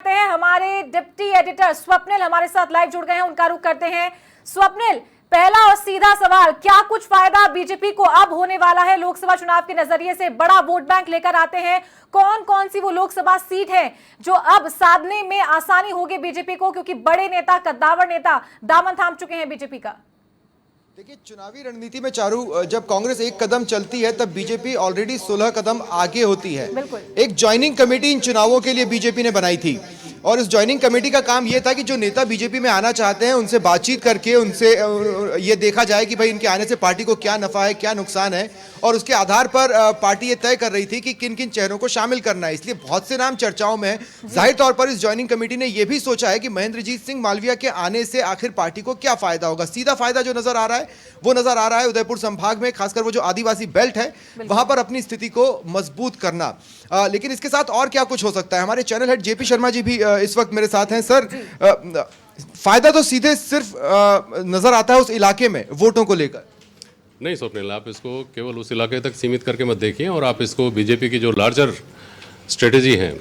करते हैं, हमारे डिप्टी एडिटर स्वप्निल हमारे साथ लाइव जुड़ गए हैं, उनका रुख करते हैं। स्वप्निल, पहला और सीधा सवाल, क्या कुछ फायदा बीजेपी को अब होने वाला है? लोकसभा चुनाव के नजरिए से बड़ा वोट बैंक लेकर आते हैं, कौन कौन सी वो लोकसभा सीट है जो अब साधने में आसानी होगी बीजेपी को, क्योंकि बड़े नेता, कद्दावर नेता दामन थाम चुके हैं बीजेपी का? देखिए, चुनावी रणनीति में चारू, जब कांग्रेस एक कदम चलती है तब बीजेपी ऑलरेडी 16 कदम आगे होती है। एक ज्वाइनिंग कमेटी इन चुनावों के लिए बीजेपी ने बनाई थी और इस ज्वाइनिंग कमेटी का काम यह था कि जो नेता बीजेपी में आना चाहते हैं उनसे बातचीत करके उनसे ये देखा जाए कि भाई इनके आने से पार्टी को क्या नफा है, क्या नुकसान है, और उसके आधार पर पार्टी ये तय कर रही थी कि किन किन चेहरों को शामिल करना है। इसलिए बहुत से नाम चर्चाओं में है। जाहिर तौर पर इस ज्वाइनिंग कमेटी ने यह भी सोचा है कि महेंद्रजीत सिंह मालविया के आने से आखिर पार्टी को क्या फायदा होगा। सीधा फायदा जो नजर आ रहा है वो नजर आ रहा है उदयपुर संभाग में, खासकर वो जो आदिवासी बेल्ट है वहां पर अपनी स्थिति को मजबूत करना। लेकिन इसके साथ और क्या कुछ हो सकता है? हमारे channel head JP Sharma ji भी इस वक्त मेरे साथ हैं। सर, फायदा तो सीधे सिर्फ नजर आता है उस इलाके में वोटों को लेकर। नहीं स्वप्निल, आप इसको केवल उस इलाके तक सीमित करके मत देखिए, और आप इसको बीजेपी की जो लार्जर स्ट्रेटेजी है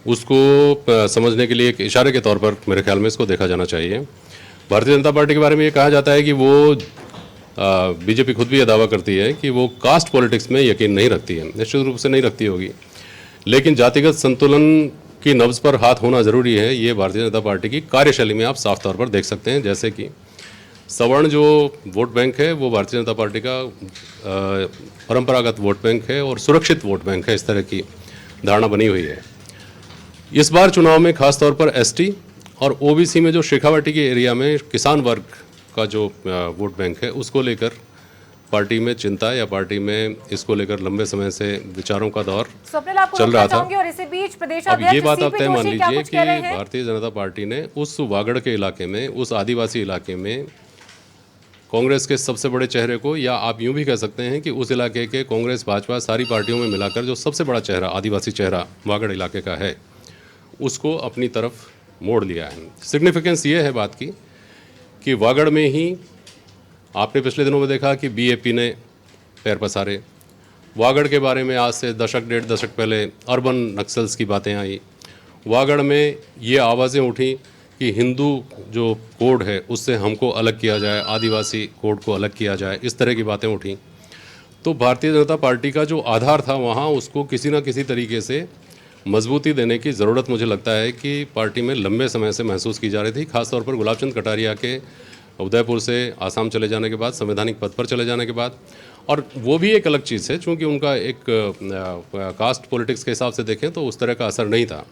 उसको समझने के लिए एक इशारे के तौर पर मेरे ख्याल में इसको देखा जाना चाहिए। भारतीय जनता पार्टी के बारे में ये कहा जाता है कि वो बीजेपी खुद भी ये दावा करती है कि वो कास्ट पॉलिटिक्स में यकीन नहीं रखती है। निश्चित रूप से नहीं रखती होगी, लेकिन जातिगत संतुलन की नब्ज पर हाथ होना जरूरी है। ये भारतीय जनता पार्टी की कार्यशैली में आप साफ तौर पर देख सकते हैं। जैसे कि सवर्ण जो वोट बैंक है वो भारतीय जनता पार्टी का परंपरागत वोट बैंक है और सुरक्षित वोट बैंक है, इस तरह की धारणा बनी हुई है। इस बार चुनाव में खासतौर पर एसटी और ओबीसी में जो शेखावाटी के एरिया में किसान वर्ग का जो वोट बैंक है उसको लेकर पार्टी में चिंता या पार्टी में इसको लेकर लंबे समय से विचारों का दौर चल रहा था। और इसी बीच प्रदेश अब ये बात आप तय मान लीजिए कि भारतीय भारतीय जनता पार्टी ने उस वागड़ के इलाके में, उस आदिवासी इलाके में कांग्रेस के सबसे बड़े चेहरे को, या आप यूं भी कह सकते हैं कि उस इलाके के कांग्रेस भाजपा सारी पार्टियों में मिलाकर जो सबसे बड़ा चेहरा, आदिवासी चेहरा वागड़ इलाके का है, उसको अपनी तरफ मोड़ लिया है। सिग्निफिकेंस ये है बात की कि वागड़ में ही आपने पिछले दिनों में देखा कि बीएपी ने पैर पसारे। वागड़ के बारे में आज से दशक डेढ़ दशक पहले अर्बन नक्सल्स की बातें आई। वागड़ में ये आवाज़ें उठी कि हिंदू जो कोड है उससे हमको अलग किया जाए, आदिवासी कोड को अलग किया जाए, इस तरह की बातें उठी। तो भारतीय जनता पार्टी का जो आधार था वहाँ उसको किसी न किसी तरीके से मजबूती देने की ज़रूरत मुझे लगता है कि पार्टी में लंबे समय से महसूस की जा रही थी। खासतौर पर गुलाब चंद कटारिया के उदयपुर से आसाम चले जाने के बाद, संवैधानिक पद पर चले जाने के बाद, और वो भी एक अलग चीज़ है, चूँकि उनका एक कास्ट पॉलिटिक्स के हिसाब से देखें तो उस तरह का असर नहीं था।